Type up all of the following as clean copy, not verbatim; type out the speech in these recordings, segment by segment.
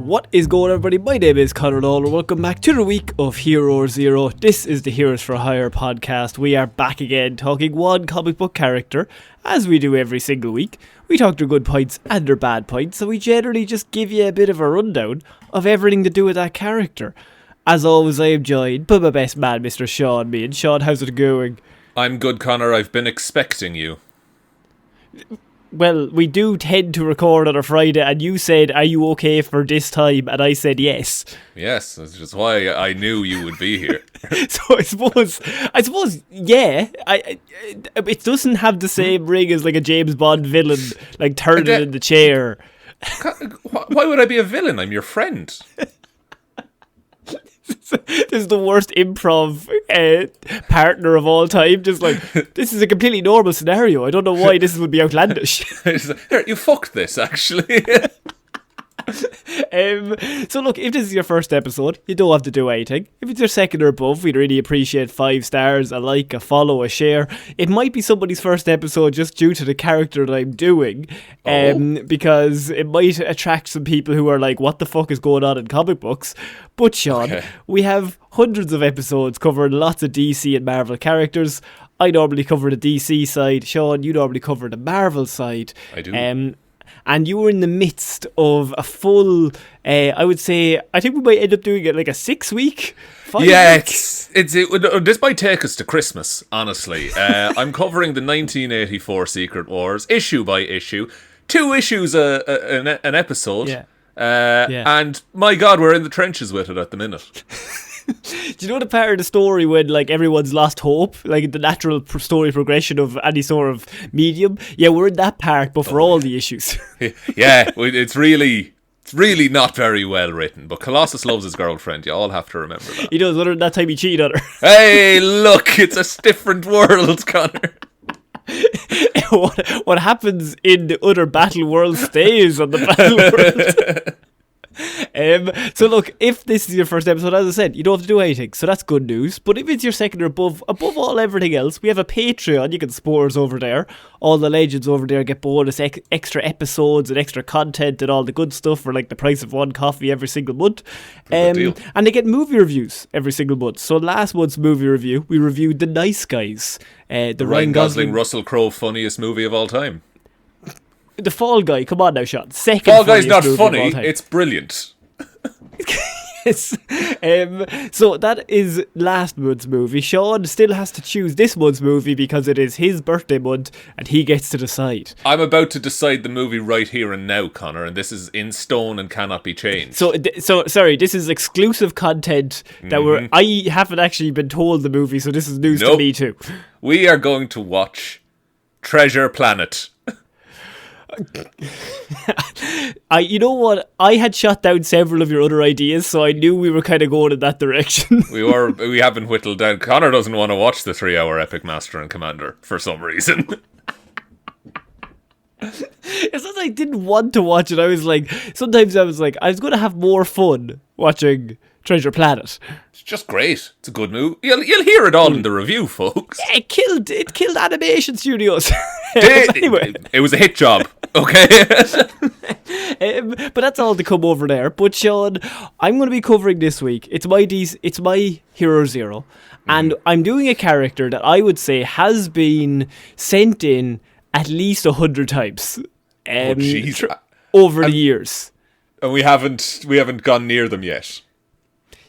What is going on, everybody? My name is Conor and Lorraine. Welcome back to the week of Hero Zero. This is the Heroes for Hire podcast. We are back again talking one comic book character, as we do every single week. We talk their good points and their bad points, so we generally just give you a bit of a rundown of everything to do with that character. As always, I am joined by my best man, Mr. Sean Mean. Sean, how's it going? I'm good, Conor. I've been expecting you. Well, we do tend to record on a Friday, and you said, are you okay for this time? And I said yes. Yes, that's just why I knew you would be here. So I suppose, yeah. It doesn't have the same ring as like a James Bond villain, like turning in the chair. Why would I be a villain? I'm your friend. This is the worst improv partner of all time. Just like, this is a completely normal scenario. I don't know why this would be outlandish. Here, you fucked this, actually. So look, if this is your first episode, you don't have to do anything. If it's your second or above, we'd really appreciate 5 stars, a like, a follow, a share. It might be somebody's first episode just due to the character that I'm doing, because it might attract some people who are like, what the fuck is going on in comic books? But Sean, we have hundreds of episodes covering lots of DC and Marvel characters. I normally cover the DC side. Sean, you normally cover the Marvel side. I do. And you were in the midst of a full, I would say, I think we might end up doing it like a 6-week, 5 week. This might take us to Christmas, honestly. I'm covering the 1984 Secret Wars, issue by issue. 2 issues an episode. Yeah. And my God, we're in the trenches with it at the minute. Do you know the part of the story when like everyone's lost hope, like the natural story progression of any sort of medium? Yeah, we're in that part, but for all the issues. Yeah, it's really not very well written. But Colossus loves his girlfriend. You all have to remember that. He does. Other than that time he cheated on her. Hey, look, it's a different world, Conor. What happens in the other battle world stays on the battle world. So look, if this is your first episode, as I said, you don't have to do anything, so that's good news. But if it's your second or above all everything else, we have a Patreon. You can support us over there. All the legends over there get bonus extra episodes and extra content and all the good stuff for like the price of one coffee every single month. And they get movie reviews every single month. So last month's movie review, we reviewed The Nice Guys, the Ryan Gosling Russell Crowe funniest movie of all time. The Fall Guy, come on now, Sean. Fall Guy's not funny, it's brilliant. Yes. So that is last month's movie. Sean still has to choose this month's movie because it is his birthday month and he gets to decide. I'm about to decide the movie right here and now, Conor, and this is in stone and cannot be changed. So sorry, this is exclusive content that I haven't actually been told the movie, so this is news to me too. We are going to watch Treasure Planet. You know what? I had shot down several of your other ideas, so I knew we were kind of going in that direction. We haven't whittled down. Conor doesn't want to watch the 3-hour epic Master and Commander for some reason. It's not that I didn't want to watch it. Sometimes I was like, I was going to have more fun watching Treasure Planet. It's just great. It's a good movie. You'll hear it all in the review, folks. Yeah, it killed animation studios. Anyway, it was a hit job. Okay. But that's all to come over there. But Sean, I'm going to be covering this week. It's my Hero Zero, and I'm doing a character that I would say has been sent in at least 100 times over the years, and we haven't gone near them yet.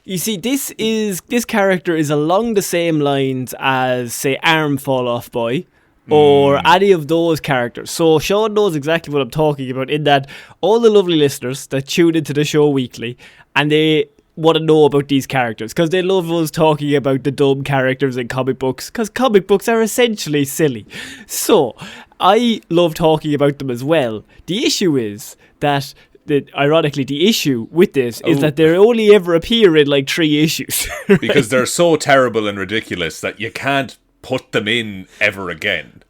You see, this character is along the same lines as, say, Arm Fall Off Boy, or any of those characters. So Sean knows exactly what I'm talking about, in that all the lovely listeners that tune into the show weekly, and they want to know about these characters, because they love us talking about the dumb characters in comic books, because comic books are essentially silly. So I love talking about them as well. The issue is that ironically, the issue with this is that they only ever appear in like 3 issues. Right? Because they're so terrible and ridiculous that you can't put them in ever again.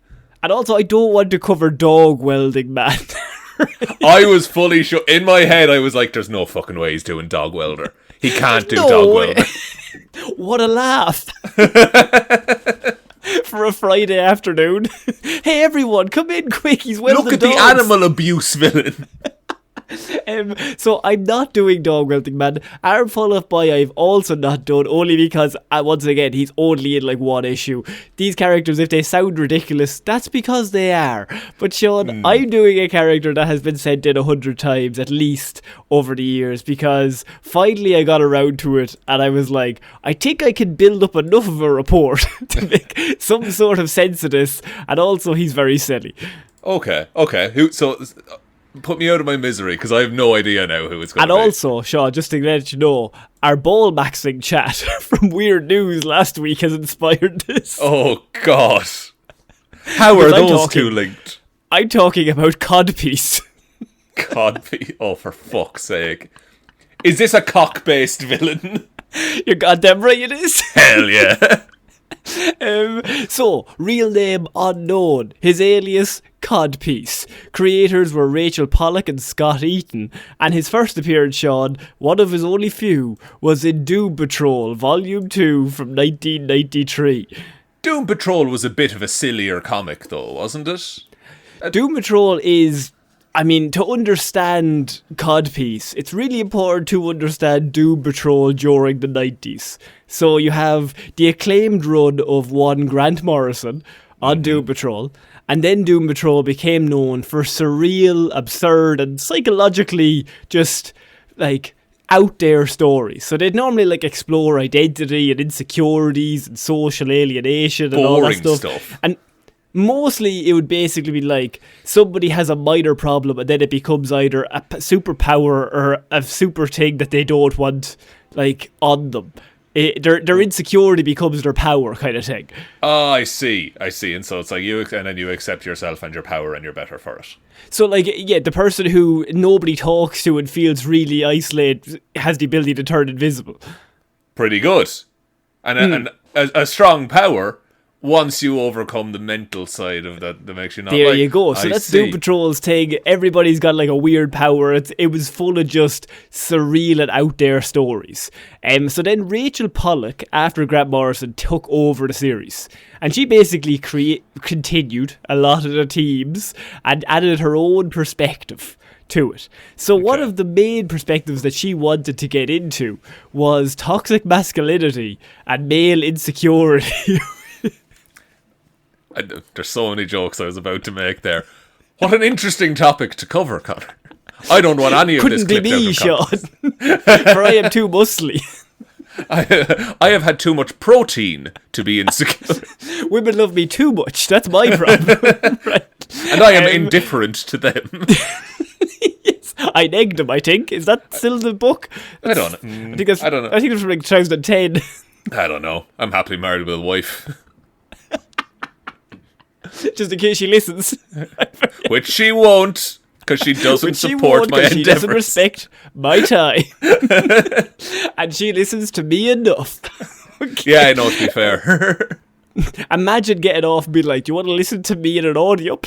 And also, I don't want to cover Dog Welding Man. Right? I was fully sure. In my head, I was like, there's no fucking way he's doing Dog Welder. He can't do Dog Welder. What a laugh. For a Friday afternoon. Hey everyone, come in quick, he's welding Look at dogs. the animal abuse villain. So I'm not doing dog welting, man. Arm Fall Off Boy I've also not done, only because, once again, he's only in like one issue. These characters, if they sound ridiculous, that's because they are. But Sean, I'm doing a character that has been sent in 100 times at least over the years, because finally I got around to it and I was like, I think I can build up enough of a report to make some sort of sense of this, and also he's very silly. Okay. So put me out of my misery, because I have no idea now who it's going to be. And also, Sean, just to let you know, our ball maxing chat from Weird News last week has inspired this. Oh, God. How are those two linked? I'm talking about Codpiece. Codpiece? Oh, for fuck's sake. Is this a cock-based villain? You're goddamn right it is. Hell yeah. So, real name unknown. His alias, Codpiece. Creators were Rachel Pollack and Scott Eaton. And his first appearance, Sean, one of his only few, was in Doom Patrol, Volume 2 from 1993. Doom Patrol was a bit of a sillier comic, though, wasn't it? Doom Patrol is... I mean, to understand Codpiece, it's really important to understand Doom Patrol during the 90s. So you have the acclaimed run of one Grant Morrison on Doom Patrol, and then Doom Patrol became known for surreal, absurd, and psychologically just, like, out there stories. So they'd normally, like, explore identity and insecurities and social alienation and all that stuff. And mostly it would basically be like somebody has a minor problem and then it becomes either a superpower or a super thing that they don't want, like, on them. Their insecurity becomes their power, kind of thing. Oh, I see. And so it's like and then you accept yourself and your power and you're better for it. So, like, yeah, the person who nobody talks to and feels really isolated has the ability to turn invisible. Pretty good. And a strong power, once you overcome the mental side of that makes you not there you go. So that's Doom Patrol's thing. Everybody's got like a weird power. It was full of just surreal and out there stories. So then Rachel Pollack, after Grant Morrison, took over the series. And she basically continued a lot of the themes and added her own perspective to it. So one of the main perspectives that she wanted to get into was toxic masculinity and male insecurity. There's so many jokes I was about to make there. What an interesting topic to cover, Connor. I don't want any of this clipped out of context. Couldn't be me, Sean. For I am too muscly. I have had too much protein to be insecure. Women love me too much. That's my problem. Right. And I am indifferent to them. Yes. I negged them, I think. Is that still the book? I don't know. I don't know. I think it's from like 2010. I don't know. I'm happily married with a wife. Just in case she listens. Which she won't, because she doesn't support my endeavours. She doesn't respect my time. And she listens to me enough. Okay. Yeah, I know, to be fair. Imagine getting off and being like, do you want to listen to me in an audio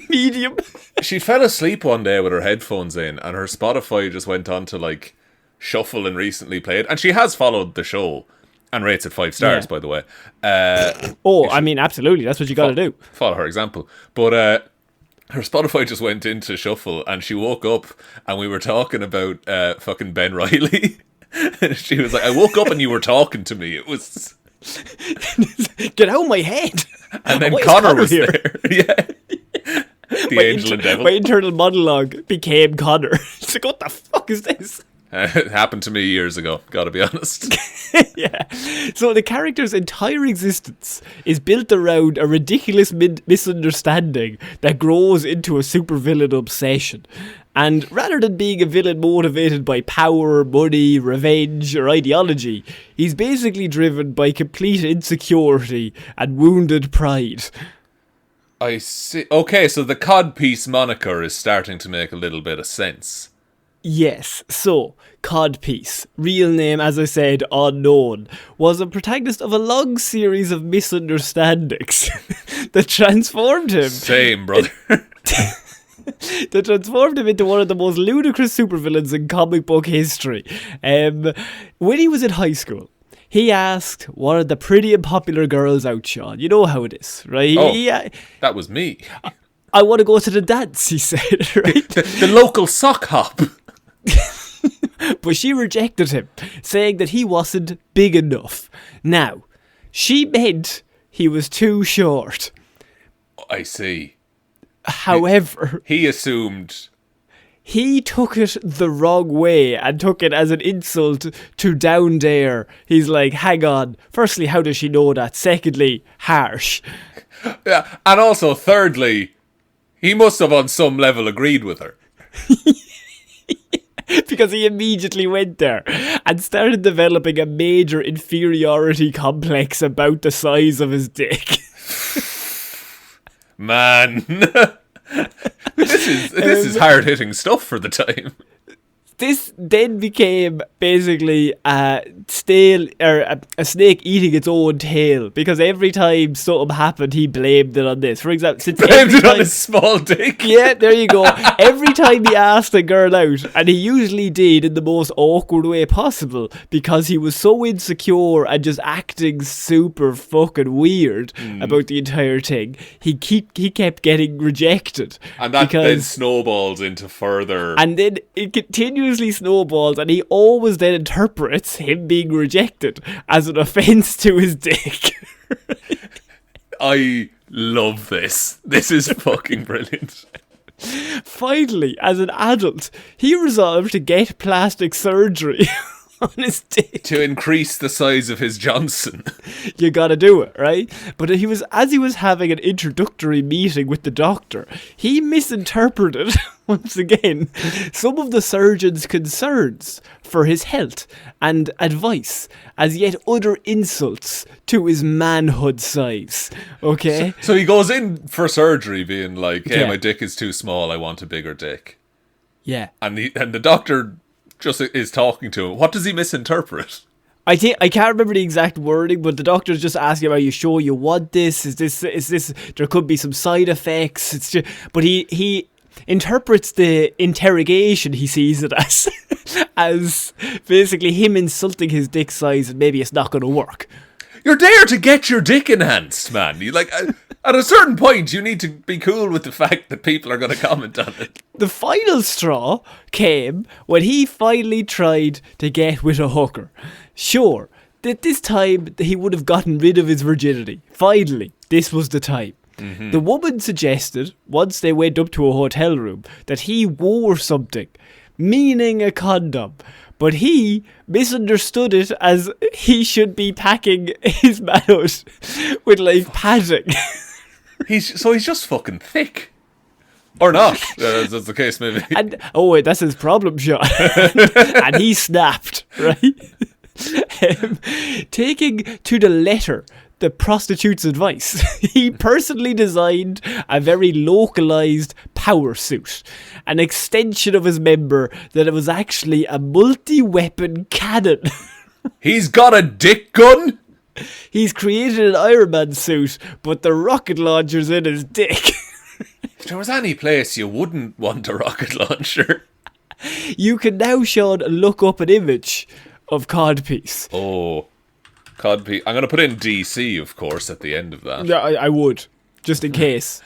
medium? She fell asleep one day with her headphones in, and her Spotify just went on to, like, shuffle and recently played. And she has followed the show. And rates it 5 stars, by the way. I mean, absolutely. That's what you got to do. Follow her example. But her Spotify just went into shuffle, and she woke up, and we were talking about fucking Ben Reilly. She was like, I woke up and you were talking to me. It was... Get out of my head. And then Connor was here. Yeah. The angel and devil. My internal monologue became Connor. It's like, what the fuck is this? It happened to me years ago, gotta be honest. Yeah. So the character's entire existence is built around a ridiculous misunderstanding that grows into a supervillain obsession. And rather than being a villain motivated by power, money, revenge, or ideology, he's basically driven by complete insecurity and wounded pride. I see. Okay, so the Codpiece moniker is starting to make a little bit of sense. Yes, so, Codpiece, real name, as I said, unknown, was a protagonist of a long series of misunderstandings that transformed him. Same, brother. That transformed him into one of the most ludicrous supervillains in comic book history. When he was in high school, he asked one of the pretty and popular girls out, Sean. You know how it is, right? That was me. I want to go to the dance, he said, right? The local sock hop. But she rejected him, saying that he wasn't big enough. Now, she meant he was too short. I see. However, He assumed... he took it the wrong way and took it as an insult to down there. He's like, hang on. Firstly, how does she know that? Secondly, harsh. Yeah, and also, thirdly, he must have on some level agreed with her. Because he immediately went there and started developing a major inferiority complex about the size of his dick. Man. This is hard-hitting stuff for the time. This then became basically a snake eating its own tail, because every time something happened, he blamed it on this. For example, blamed it on his small dick. Yeah, there you go. Every time he asked a girl out, and he usually did in the most awkward way possible, because he was so insecure and just acting super fucking weird about the entire thing, he kept getting rejected. And that then snowballs into further... And then it continuously snowballs, and he always then interprets him being rejected as an offence to his dick. I love this. This is fucking brilliant. Finally, as an adult, he resolved to get plastic surgery on his dick. To increase the size of his Johnson. You gotta do it, right? But as he was having an introductory meeting with the doctor, he misinterpreted, once again, some of the surgeon's concerns for his health and advice as yet other insults to his manhood size. Okay? So he goes in for surgery being like, hey, Yeah. my dick is too small, I want a bigger dick. Yeah. And the doctor just is talking to him. What does he misinterpret? I can't remember the exact wording, but the doctor's just asking, are you sure you want this? Is this, there could be some side effects. It's just, but he interprets the interrogation, he sees it as basically him insulting his dick size, and maybe it's not going to work. You're there to get your dick enhanced, man. You like at a certain point, you need to be cool with the fact that people are going to comment on it. The final straw came when he finally tried to get with a hooker. Sure, that this time he would have gotten rid of his virginity. Finally, this was the time. The woman suggested, once they went up to a hotel room, that he wore something, meaning a condom. But he misunderstood it as he should be packing his man out with like padding. He's just fucking thick. Or not, as the case may be. And, oh wait, that's his problem, Sean. And he snapped, right? Taking to the letter the prostitute's advice, he personally designed a very localized power suit, an extension of his member that it was actually a multi-weapon cannon. He's got a dick gun? He's created an Ironman suit, but the rocket launcher's in his dick. If there was any place you wouldn't want a rocket launcher. You can now, Sean, look up an image of Codpiece. Oh, Codpiece. I'm going to put in DC, of course, at the end of that. Yeah, I would, just in case.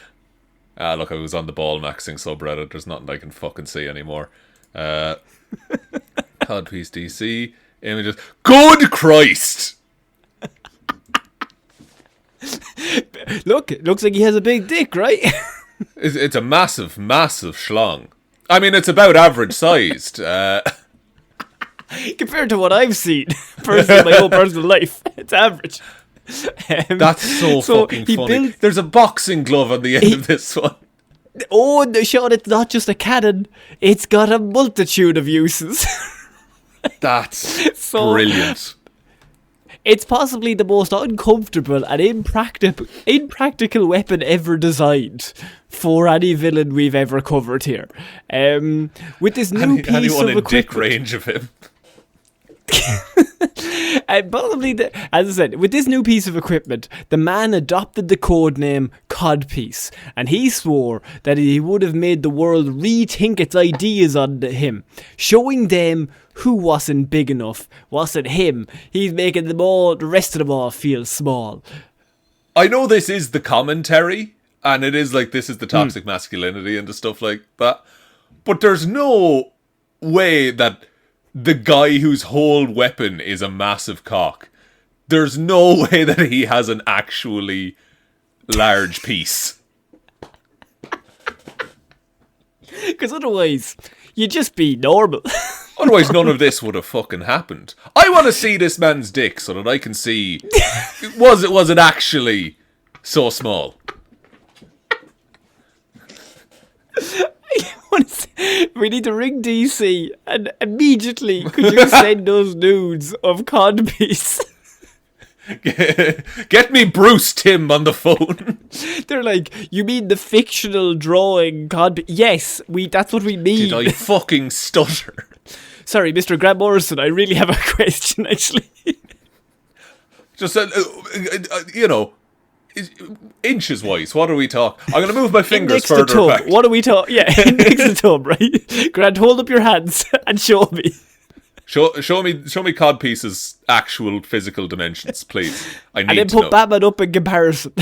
Look, I was on the ball maxing subreddit. There's nothing I can fucking see anymore. Codpiece DC images. Good Christ! Look, it looks like he has a big dick, right? It's a massive, massive schlong. I mean, it's about average sized. Compared to what I've seen personally in my whole personal life, it's average. That's so fucking funny. There's a boxing glove on the end of this one. Oh, no, Sean, it's not just a cannon. It's got a multitude of uses. That's brilliant. It's possibly the most uncomfortable and impractical weapon ever designed for any villain we've ever covered here. With this new piece anyone of in equipment, dick range of him. And probably, as I said, with this new piece of equipment, the man adopted the code name Codpiece, and he swore that he would have made the world rethink its ideas on him, showing them who wasn't big enough, wasn't him. He's making the rest of them all feel small. I know this is the commentary, and it is like this is the toxic masculinity and the stuff like that, but there's no way that the guy whose whole weapon is a massive cock, there's no way that he has an actually large piece. Because otherwise, you'd just be normal. Otherwise, none of this would have fucking happened. I want to see this man's dick so that I can see, was it actually so small? We need to ring DC and immediately could you send those nudes of Codpiece? Get me Bruce Tim on the phone. They're like, you mean the fictional drawing Codpiece? Yes, that's what we mean. Did I fucking stutter? Sorry, Mr. Grant Morrison, I really have a question, actually. Just, inches wise, what are we talking? I'm going to move my fingers Index further to thumb. back. What are we talking? Yeah, index to thumb, right? Grant, hold up your hands and show me. Show me Codpiece's actual physical dimensions, please. I need to know. And then put Batman up in comparison.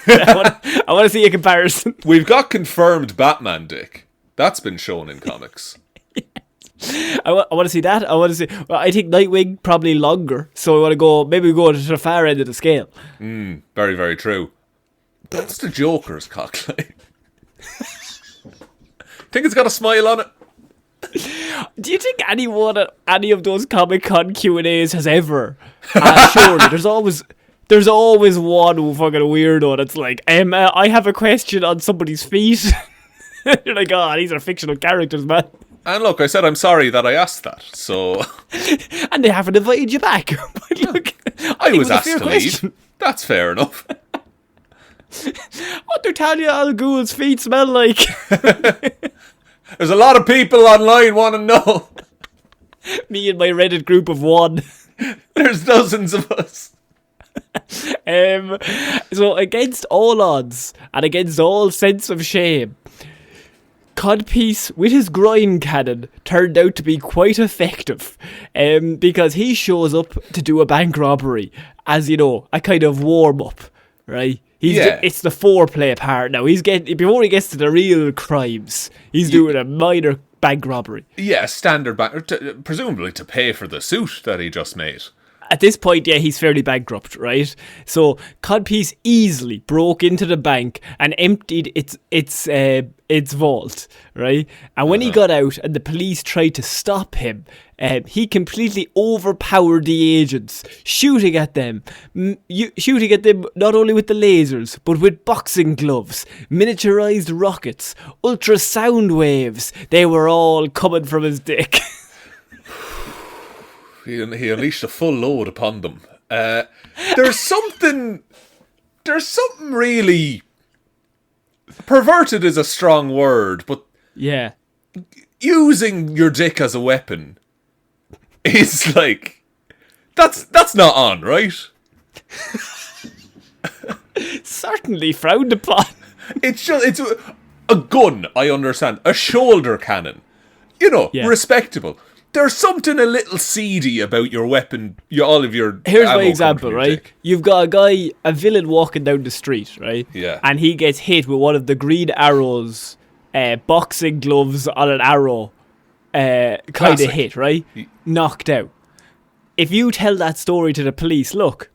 I want to see a comparison. We've got confirmed Batman dick. That's been shown in comics. I want to see that. Well, I think Nightwing probably longer, so I want to go. Maybe we go to the far end of the scale. Very, very true. That's the Joker's cock line. Think it's got a smile on it? Do you think anyone at any of those Comic-Con Q&As has ever? Surely, there's always one fucking weirdo that's like, I have a question on somebody's feet. You're like, oh, these are fictional characters, man. And look, I said I'm sorry that I asked that, so... And they haven't invited you back. But look, I was asked to question. leave. That's fair enough. What they're telling you Al Ghul's feet smell like? There's a lot of people online want to know. Me and my Reddit group of one. There's dozens of us. So against all odds and against all sense of shame, Codpiece with his groin cannon turned out to be quite effective, because he shows up to do a bank robbery as, a kind of warm up, right? It's the foreplay part now. Before he gets to the real crimes, he's doing a minor bank robbery. Yeah, standard bank, presumably to pay for the suit that he just made. At this point, yeah, he's fairly bankrupt, right? So Codpiece easily broke into the bank and emptied its vault, right? And when he got out and the police tried to stop him, he completely overpowered the agents, shooting at them not only with the lasers, but with boxing gloves, miniaturized rockets, ultrasound waves. They were all coming from his dick. He unleashed a full load upon them. There's something really... Perverted is a strong word, but... Yeah. Using your dick as a weapon is like... That's not on, right? Certainly frowned upon. It's a gun, I understand. A shoulder cannon. Respectable. There's something a little seedy about your weapon, all of your... Here's my example, right? Dick. You've got a villain walking down the street, right? Yeah. And he gets hit with one of the Green Arrow's boxing gloves on an arrow kind of hit, right? Knocked out. If you tell that story to the police, look,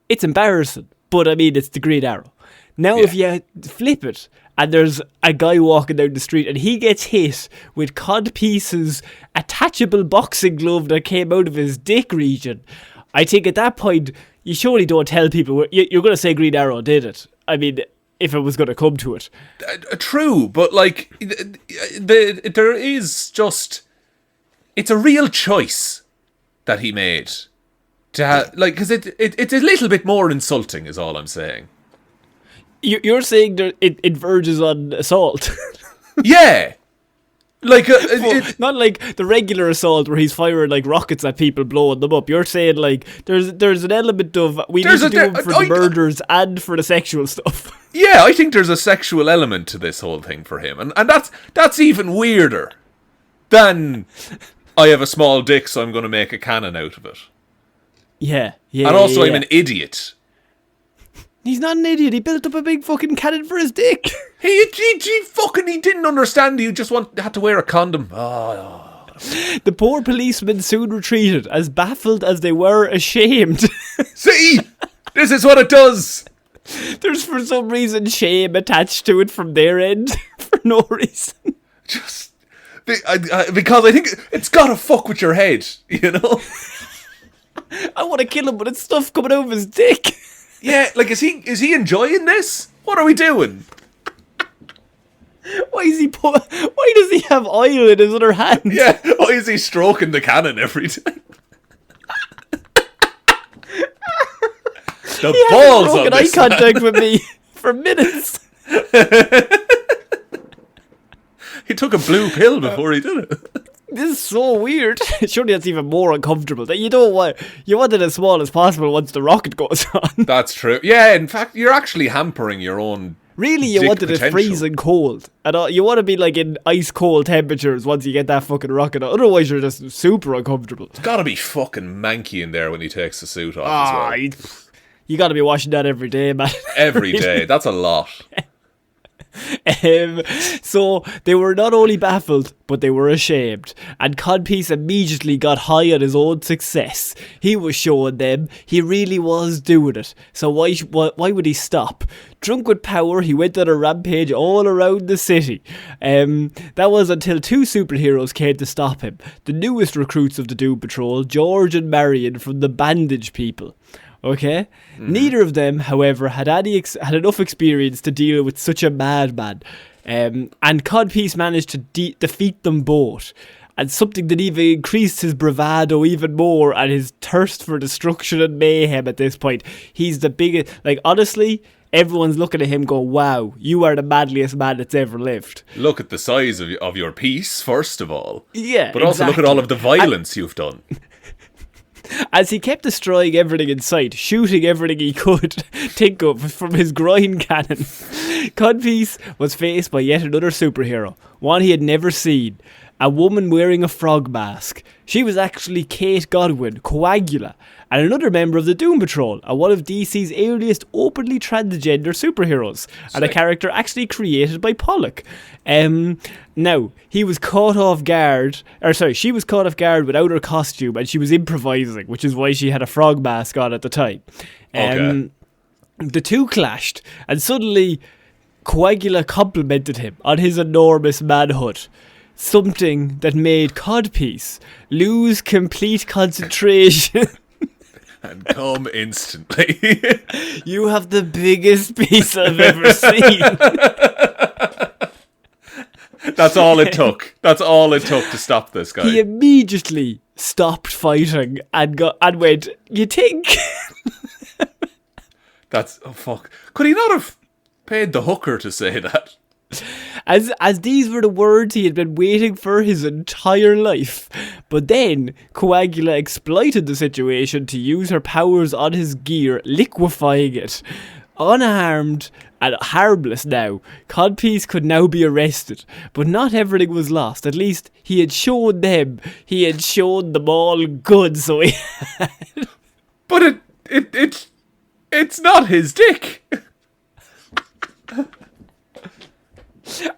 it's embarrassing, but I mean, it's the Green Arrow. Now, if you flip it, and there's a guy walking down the street and he gets hit with Codpiece's attachable boxing glove that came out of his dick region, I think at that point, you surely don't tell people, you're going to say Green Arrow did it. I mean, if it was going to come to it. True, but like, there is just... It's a real choice that he made. Because it's a little bit more insulting is all I'm saying. You're saying that it verges on assault. Yeah. Like not like the regular assault where he's firing like rockets at people, blowing them up. You're saying like there's an element of we need to do it for the murders and for the sexual stuff. Yeah, I think there's a sexual element to this whole thing for him, and that's even weirder than I have a small dick, so I'm going to make a cannon out of it. Yeah. And also I'm an idiot. He's not an idiot. He built up a big fucking cannon for his dick. He didn't understand. He just had to wear a condom. Oh. The poor policemen soon retreated, as baffled as they were ashamed. See? This is what it does! There's for some reason shame attached to it from their end for no reason. Just because I think it's gotta fuck with your head, you know? I want to kill him, but it's stuff coming out of his dick. Yeah, like is he enjoying this? What are we doing? Why does he have oil in his other hand? Yeah, why is he stroking the cannon every time? The balls on broken this eye contact with me for minutes. He took a blue pill before he did it. This is so weird. Surely that's even more uncomfortable. That you want it as small as possible once the rocket goes on. That's true. Yeah, in fact, you're actually hampering your own. Really, you wanted it freezing cold. And you want to be like in ice cold temperatures once you get that fucking rocket on. Otherwise, you're just super uncomfortable. It's gotta be fucking manky in there when he takes the suit off as well. You gotta be washing that every day, man. Every day. That's a lot. So they were not only baffled, but they were ashamed. And Codpiece immediately got high on his own success. He was showing them he really was doing it. So why would he stop? Drunk with power, he went on a rampage all around the city. That was until two superheroes came to stop him. The newest recruits of the Doom Patrol, George and Marion from the Bandage People. Okay? Neither of them, however, had enough experience to deal with such a madman. And Codpiece managed to defeat them both. And something that even increased his bravado even more and his thirst for destruction and mayhem at this point. He's the biggest... Like, honestly, everyone's looking at him going, wow, you are the madliest man that's ever lived. Look at the size of your piece, first of all. Yeah, but also look at all of the violence you've done. As he kept destroying everything in sight, shooting everything he could think of from his groin cannon, Codpiece was faced by yet another superhero, one he had never seen, a woman wearing a frog mask. She was actually Kate Godwin, Coagula, and another member of the Doom Patrol, and one of DC's earliest openly transgender superheroes, and a character actually created by Pollock. Now, she was caught off guard without her costume, and she was improvising, which is why she had a frog mask on at the time. The two clashed, and suddenly Coagula complimented him on his enormous manhood. Something that made Codpiece lose complete concentration. And come instantly. You have the biggest piece I've ever seen. That's all it took. That's all it took to stop this guy. He immediately stopped fighting and went, you think? Oh fuck. Could he not have paid the hooker to say that? As these were the words he had been waiting for his entire life. But then, Coagula exploited the situation to use her powers on his gear, liquefying it. Unharmed and harmless now, Codpiece could now be arrested. But not everything was lost. At least, he had shown them all good, so he had. But it's not his dick.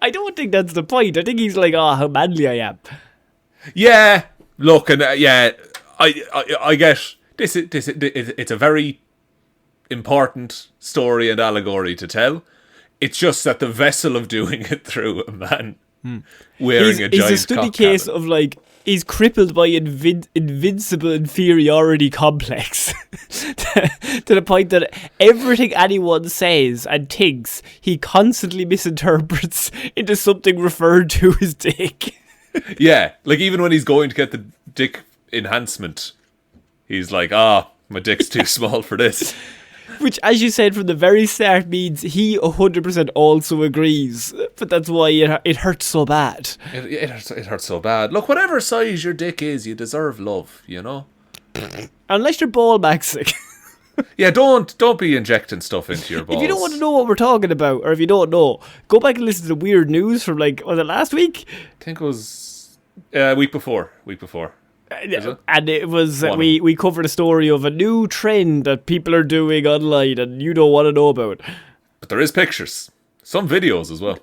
I don't think that's the point. I think he's like, oh, how manly I am. Yeah, look, and I guess this. It's a very important story and allegory to tell. It's just that the vessel of doing it through a man wearing a giant It's a study case cannon. of like, he's crippled by invincible inferiority complex to the point that everything anyone says and thinks he constantly misinterprets into something referred to as dick. Yeah, like even when he's going to get the dick enhancement, he's like, my dick's too small for this. Which, as you said from the very start, means he 100% also agrees. But that's why it hurts so bad. It hurts so bad. Look, whatever size your dick is, you deserve love, you know? Unless you're ball maxing. Yeah, don't be injecting stuff into your balls. If you don't want to know what we're talking about, or if you don't know, go back and listen to the weird news from, like, was it last week? I think it was week before. And it was we covered a story of a new trend that people are doing online and you don't want to know about. But there is pictures, some videos as well.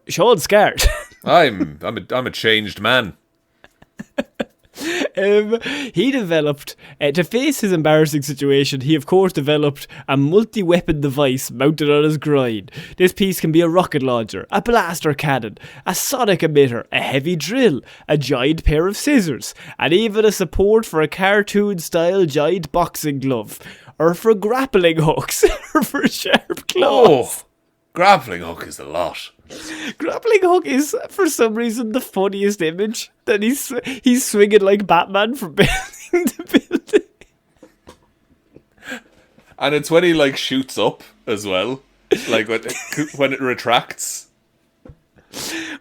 Sean's scared. I'm a changed man. He developed, to face his embarrassing situation, he of course developed a multi-weapon device mounted on his groin. This piece can be a rocket launcher, a blaster cannon, a sonic emitter, a heavy drill, a giant pair of scissors, and even a support for a cartoon-style giant boxing glove, or for grappling hooks, or for sharp claws. Oh, grappling hook is a lot. Grappling hook is, for some reason, the funniest image. That he's swinging like Batman from building to building. And it's when he like shoots up as well, like when it retracts.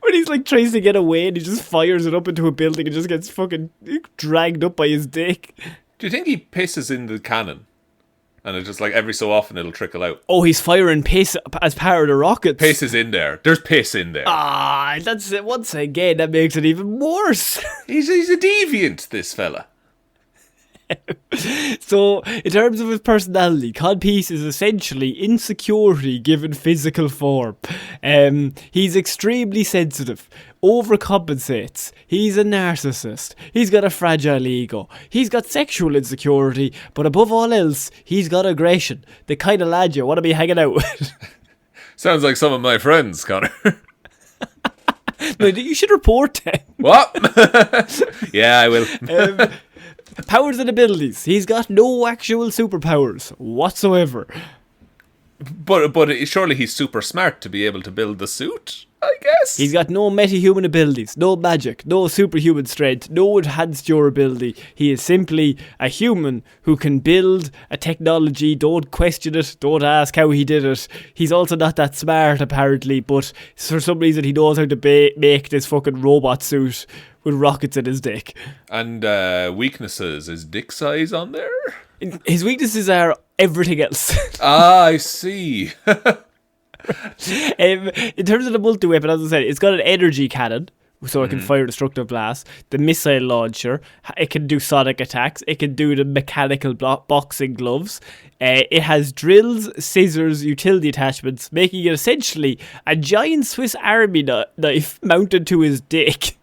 When he's like tries to get away and he just fires it up into a building and just gets fucking dragged up by his dick. Do you think he pisses in the cannon? And it's just like every so often it'll trickle out. Oh, he's firing piss as part of the rockets. Piss is in there. There's piss in there. Ah, that's it. Once again, that makes it even worse. He's a deviant, this fella. So, in terms of his personality, Codpiece is essentially insecurity given physical form. He's extremely sensitive, overcompensates, he's a narcissist, he's got a fragile ego, he's got sexual insecurity, but above all else, he's got aggression, the kind of lad you want to be hanging out with. Sounds like some of my friends, Connor. No, you should report them. What? Yeah, I will. Powers and abilities. He's got no actual superpowers whatsoever. But surely he's super smart to be able to build the suit, I guess. He's got no metahuman abilities, no magic, no superhuman strength, no enhanced durability. He is simply a human who can build a technology. Don't question it. Don't ask how he did it. He's also not that smart, apparently, but for some reason he knows how to make this fucking robot suit with rockets in his dick. And weaknesses, is dick size on there? His weaknesses are everything else. I see. In terms of the multi-weapon, as I said, it's got an energy cannon, so it can fire destructive blasts. The missile launcher, it can do sonic attacks. It can do the mechanical boxing gloves. It has drills, scissors, utility attachments, making it essentially a giant Swiss Army knife mounted to his dick.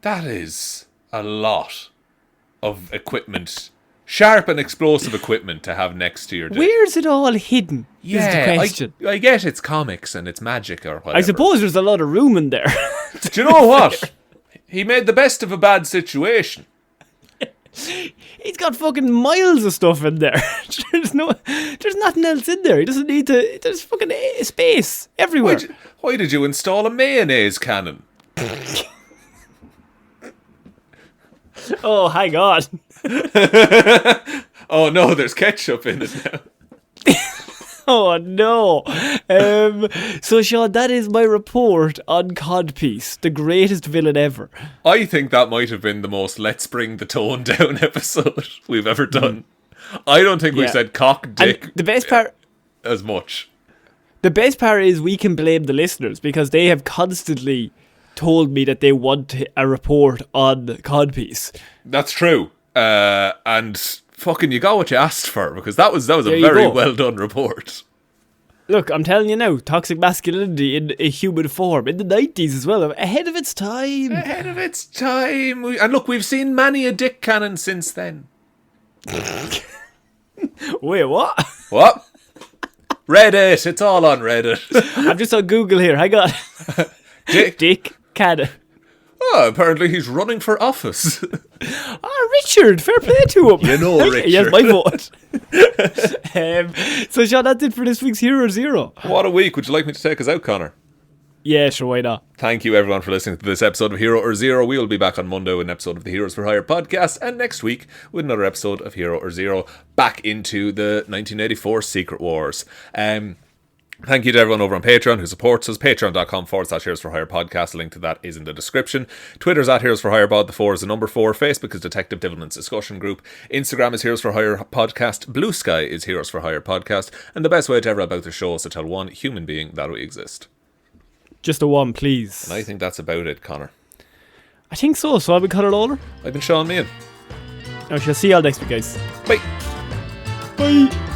That is a lot of equipment. Sharp and explosive equipment to have next to your dick. Where's it all hidden? Yeah, is the question. I get it's comics and it's magic or whatever. I suppose there's a lot of room in there. Do you know what? He made the best of a bad situation. He's got fucking miles of stuff in there. There's nothing else in there. He doesn't need to. There's fucking space everywhere. Why did you install a mayonnaise cannon? Oh, hang on. Oh no, there's ketchup in it now. Oh no. So Sean, that is my report on Codpiece, the greatest villain ever. I think that might have been the most let's bring the tone down episode we've ever done. I don't think we said cock, dick, and the best part as much. The best part is we can blame the listeners because they have constantly told me that they want a report on Codpiece. That's true. And fucking you got what you asked for, because that was a very well done report. Look, I'm telling you now, toxic masculinity in a human form in the 90s as well, ahead of its time. Ahead of its time. And look, we've seen many a dick cannon since then. Wait, what? What? Reddit, it's all on Reddit. I'm just on Google here, hang on. Dick cannon. Oh, apparently he's running for office. Richard, fair play to him. You know Richard. He has my vote. So Sean, that's it for this week's Hero Zero. What a week. Would you like me to take us out, Connor? Yeah, sure, why not? Thank you everyone for listening to this episode of Hero or Zero. We will be back on Monday with an episode of the Heroes for Hire podcast, and next week with another episode of Hero or Zero, back into the 1984 Secret Wars. Thank you to everyone over on Patreon who supports us. Patreon.com/Heroes for Hire podcast. A link to that is in the description. Twitter's at Heroes for Hire pod. The 4 is the number 4. Facebook is Detective Divilment's discussion group. Instagram is Heroes for Hire podcast. Blue Sky is Heroes for Hire podcast. And the best way to ever about the show is to tell one human being that we exist. Just a one, please. And I think that's about it, Connor. I think so. So I've been Conor Lawler. I've been Sean Meehan. I shall see you all next week, guys. Bye. Bye.